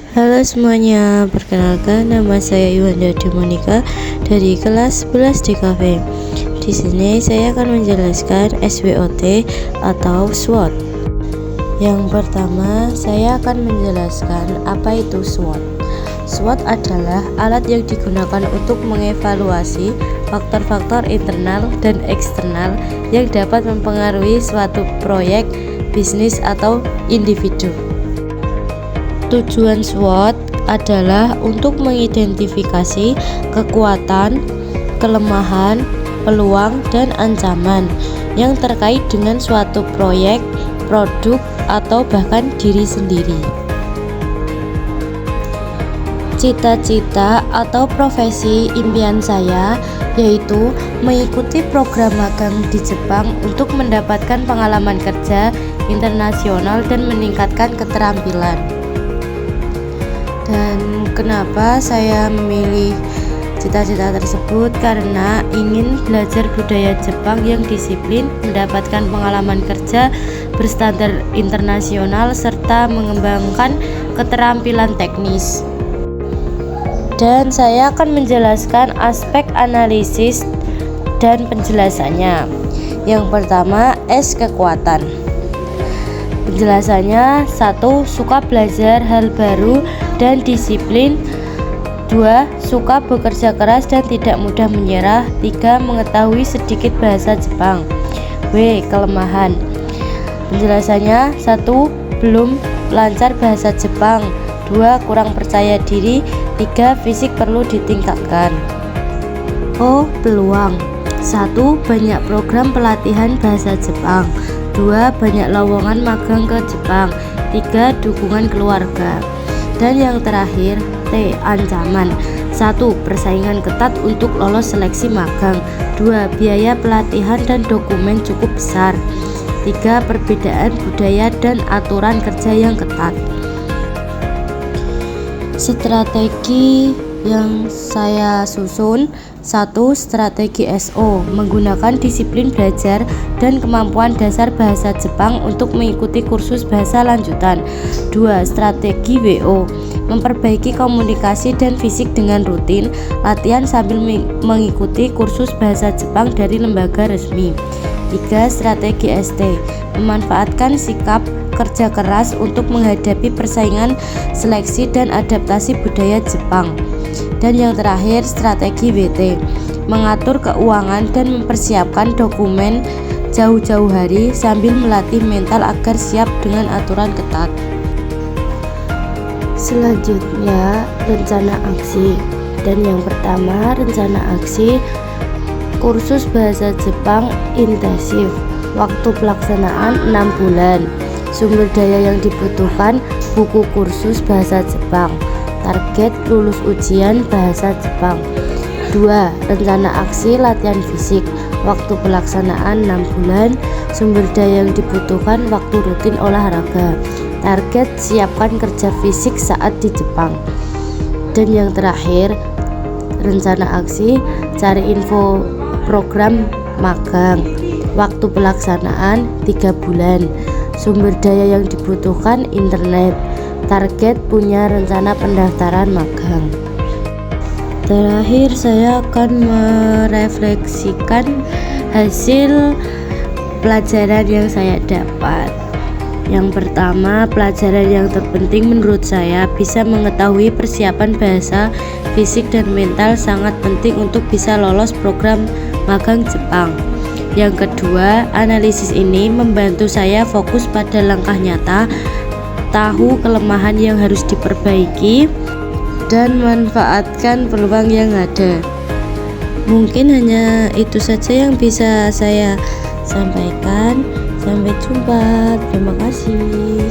Halo semuanya, perkenalkan nama saya Iwanda Demonika dari kelas 11 DKV. Di sini saya akan menjelaskan SWOT atau SWOT. Yang pertama, saya akan menjelaskan apa itu SWOT. SWOT adalah alat yang digunakan untuk mengevaluasi faktor-faktor internal dan eksternal yang dapat mempengaruhi suatu proyek, bisnis, atau individu. Tujuan SWOT adalah untuk mengidentifikasi kekuatan, kelemahan, peluang, dan ancaman yang terkait dengan suatu proyek, produk, atau bahkan diri sendiri. Cita-cita atau profesi impian saya yaitu mengikuti program magang di Jepang untuk mendapatkan pengalaman kerja internasional dan meningkatkan keterampilan. Dan kenapa saya memilih cita-cita tersebut? Karena ingin belajar budaya Jepang yang disiplin, mendapatkan pengalaman kerja berstandar internasional, serta mengembangkan keterampilan teknis. Dan saya akan menjelaskan aspek analisis dan penjelasannya. Yang pertama, S kekuatan. Penjelasannya: 1. Suka belajar hal baru dan disiplin. 2. Suka bekerja keras dan tidak mudah menyerah. 3. Mengetahui sedikit bahasa Jepang. W. Kelemahan. Penjelasannya: 1. Belum lancar bahasa Jepang. 2. Kurang percaya diri. 3. Fisik perlu ditingkatkan. O. Peluang. 1. Banyak program pelatihan bahasa Jepang. 2. Banyak lowongan magang ke Jepang. 3. Dukungan keluarga. Dan yang terakhir, T. Ancaman. 1. Persaingan ketat untuk lolos seleksi magang. 2. Biaya pelatihan dan dokumen cukup besar. 3. Perbedaan budaya dan aturan kerja yang ketat. Strategi yang saya susun: 1. Strategi SO, menggunakan disiplin belajar dan kemampuan dasar bahasa Jepang untuk mengikuti kursus bahasa lanjutan. 2. Strategi WO, memperbaiki komunikasi dan fisik dengan rutin, latihan sambil mengikuti kursus bahasa Jepang dari lembaga resmi. 3. Strategi ST, memanfaatkan sikap kerja keras untuk menghadapi persaingan, seleksi, dan adaptasi budaya Jepang. Dan yang terakhir, strategi WT, mengatur keuangan dan mempersiapkan dokumen jauh-jauh hari sambil melatih mental agar siap dengan aturan ketat. Selanjutnya, rencana aksi. Dan yang pertama, rencana aksi kursus bahasa Jepang intensif. Waktu pelaksanaan 6 bulan. Sumber daya yang dibutuhkan: buku kursus bahasa Jepang. Target lulus ujian bahasa Jepang. 2. Rencana aksi latihan fisik. Waktu pelaksanaan 6 bulan. Sumber daya yang dibutuhkan: waktu rutin olahraga. Target siapkan kerja fisik saat di Jepang. Dan yang terakhir, rencana aksi cari info program magang. Waktu pelaksanaan 3 bulan. Sumber daya yang dibutuhkan: internet. Target punya rencana pendaftaran magang. Terakhir, saya akan merefleksikan hasil pelajaran yang saya dapat. Yang pertama, pelajaran yang terpenting menurut saya: bisa mengetahui persiapan bahasa, fisik, dan mental sangat penting untuk bisa lolos program magang Jepang. Yang kedua, analisis ini membantu saya fokus pada langkah nyata, tahu kelemahan yang harus diperbaiki, dan manfaatkan peluang yang ada. Mungkin hanya itu saja yang bisa saya sampaikan. Sampai jumpa. Terima kasih.